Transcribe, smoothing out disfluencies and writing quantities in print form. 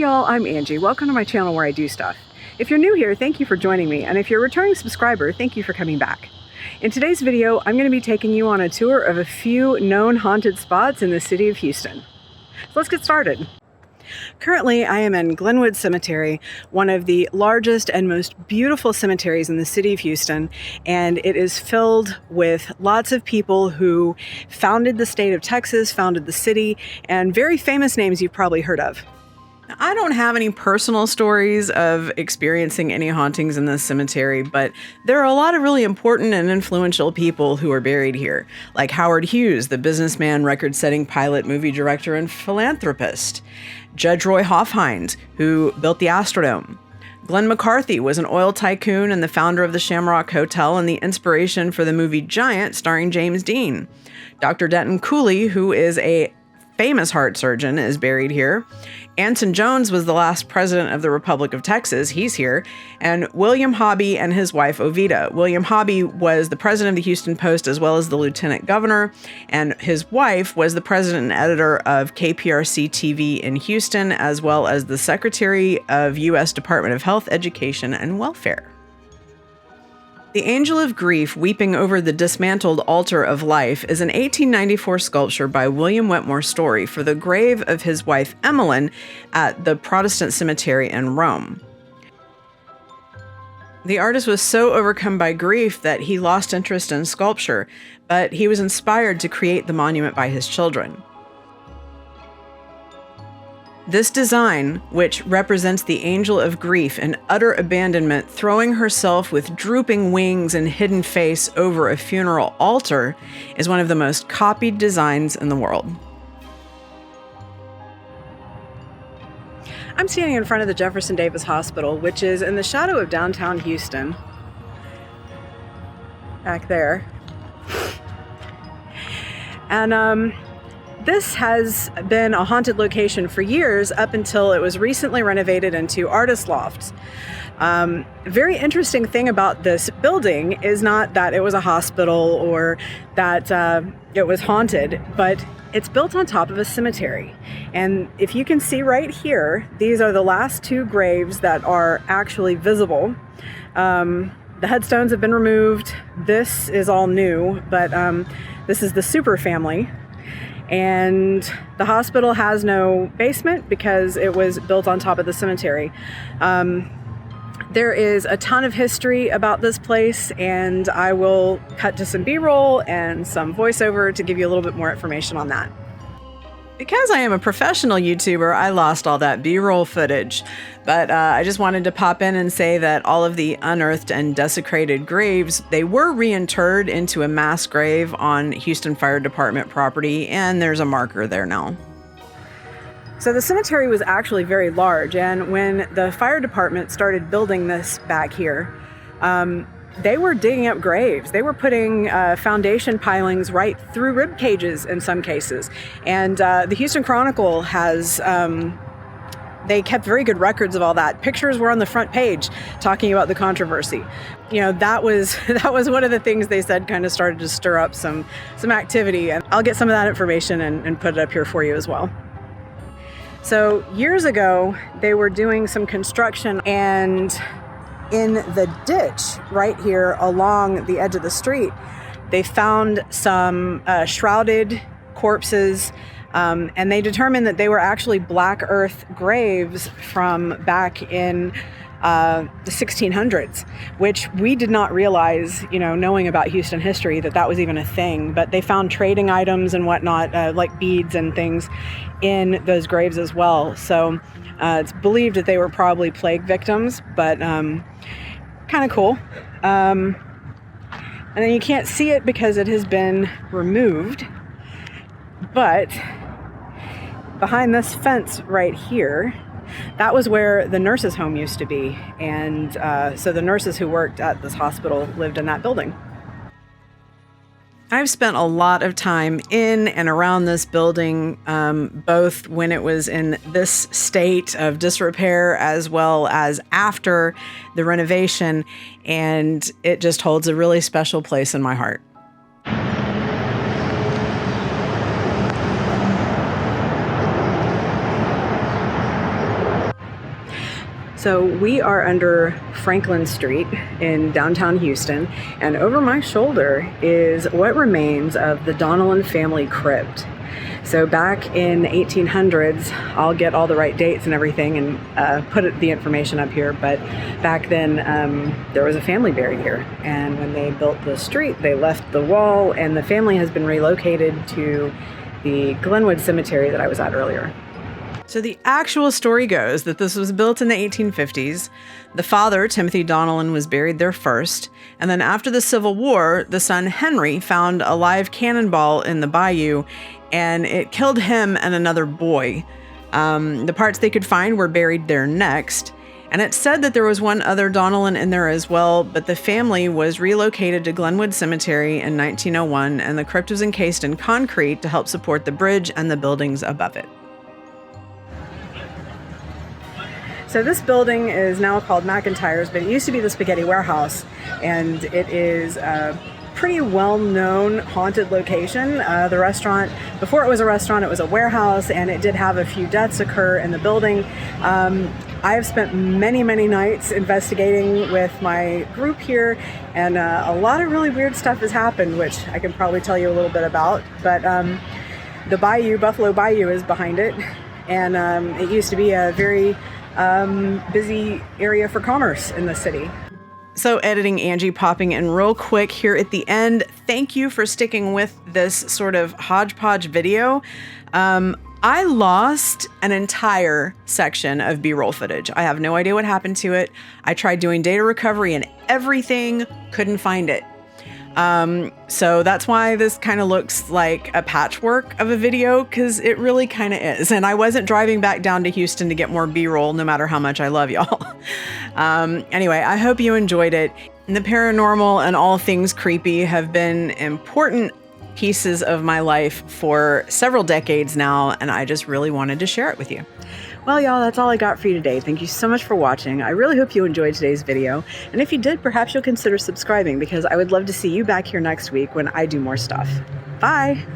y'all, I'm Angie. Welcome to my channel where I do stuff. If you're new here, thank you for joining me, and if you're a returning subscriber, thank you for coming back. In today's video, I'm going to be taking you on a tour of a few known haunted spots in the city of Houston. So let's get started. Currently, I am in Glenwood Cemetery, one of the largest and most beautiful cemeteries in the city of Houston, and it is filled with lots of people who founded the state of Texas, founded the city, and very famous names you've probably heard of. I don't have any personal stories of experiencing any hauntings in this cemetery, but there are a lot of really important and influential people who are buried here, like Howard Hughes, the businessman, record-setting pilot, movie director, and philanthropist. Judge Roy Hoffhines, who built the Astrodome. Glenn McCarthy was an oil tycoon and the founder of the Shamrock Hotel and the inspiration for the movie Giant starring James Dean. Dr. Denton Cooley, who is a famous heart surgeon, is buried here. Anson Jones was the last president of the Republic of Texas. He's here. And William Hobby and his wife, Ovida. William Hobby was the president of the Houston Post as well as the lieutenant governor. And his wife was the president and editor of KPRC TV in Houston, as well as the secretary of U.S. Department of Health, Education, and Welfare. The Angel of Grief weeping over the dismantled altar of life is an 1894 sculpture by William Wetmore Story for the grave of his wife Emmeline at the Protestant cemetery in Rome. The artist was so overcome by grief that he lost interest in sculpture, but he was inspired to create the monument by his children. This design, which represents the angel of grief in utter abandonment, throwing herself with drooping wings and hidden face over a funeral altar, is one of the most copied designs in the world. I'm standing in front of the Jefferson Davis Hospital, which is in the shadow of downtown Houston. Back there. And, this has been a haunted location for years up until it was recently renovated into artist lofts. Very interesting thing about this building is not that it was a hospital or that it was haunted, but it's built on top of a cemetery. And if you can see right here, these are the last two graves that are actually visible. The headstones have been removed. This is all new, but this is the Super family. And the hospital has no basement because it was built on top of the cemetery. There is a ton of history about this place, and I will cut to some B-roll and some voiceover to give you a little bit more information on that. Because I am a professional YouTuber, I lost all that B-roll footage, but I just wanted to pop in and say that all of the unearthed and desecrated graves, they were reinterred into a mass grave on Houston Fire Department property, and there's a marker there now. So the cemetery was actually very large, and when the fire department started building this back here, they were digging up graves. They were putting foundation pilings right through rib cages in some cases. And the Houston Chronicle has, they kept very good records of all that. Pictures were on the front page talking about the controversy. You know, that was one of the things they said kind of started to stir up some activity. And I'll get some of that information and put it up here for you as well. So years ago, they were doing some construction, and in the ditch right here along the edge of the street, they found some shrouded corpses, and they determined that they were actually black earth graves from back in the 1600s, which we did not realize, you know, knowing about Houston history, that was even a thing. But they found trading items and whatnot, like beads and things, in those graves as well. So it's believed that they were probably plague victims, but kind of cool. And then you can't see it because it has been removed, but behind this fence right here, that was where the nurses' home used to be. And so the nurses who worked at this hospital lived in that building. I've spent a lot of time in and around this building, both when it was in this state of disrepair as well as after the renovation, and it just holds a really special place in my heart. So we are under Franklin Street in downtown Houston, and over my shoulder is what remains of the Donnellan family crypt. So back in 1800s, I'll get all the right dates and everything and put the information up here, but back then there was a family buried here, and when they built the street, they left the wall, and the family has been relocated to the Glenwood Cemetery that I was at earlier. So the actual story goes that this was built in the 1850s. The father, Timothy Donnellan, was buried there first. And then after the Civil War, the son Henry found a live cannonball in the bayou, and it killed him and another boy. The parts they could find were buried there next. And it's said that there was one other Donnellan in there as well, but the family was relocated to Glenwood Cemetery in 1901, and the crypt was encased in concrete to help support the bridge and the buildings above it. So this building is now called McIntyre's, but it used to be the Spaghetti Warehouse, and it is a pretty well-known haunted location. The restaurant, before it was a restaurant, it was a warehouse, and it did have a few deaths occur in the building. I have spent many, many nights investigating with my group here, and a lot of really weird stuff has happened, which I can probably tell you a little bit about. But the bayou, Buffalo Bayou, is behind it, and it used to be a very busy area for commerce in the city. So editing Angie popping in real quick here at the end. Thank you for sticking with this sort of hodgepodge video. I lost an entire section of B-roll footage. I have no idea what happened to it. I tried doing data recovery and everything, couldn't find it. So that's why this kind of looks like a patchwork of a video, because it really kind of is. And I wasn't driving back down to Houston to get more B-roll, no matter how much I love y'all. Anyway, I hope you enjoyed it. And the paranormal and all things creepy have been important pieces of my life for several decades now, and I just really wanted to share it with you. Well, y'all, that's all I got for you today. Thank you so much for watching. I really hope you enjoyed today's video. And if you did, perhaps you'll consider subscribing, because I would love to see you back here next week when I do more stuff. Bye!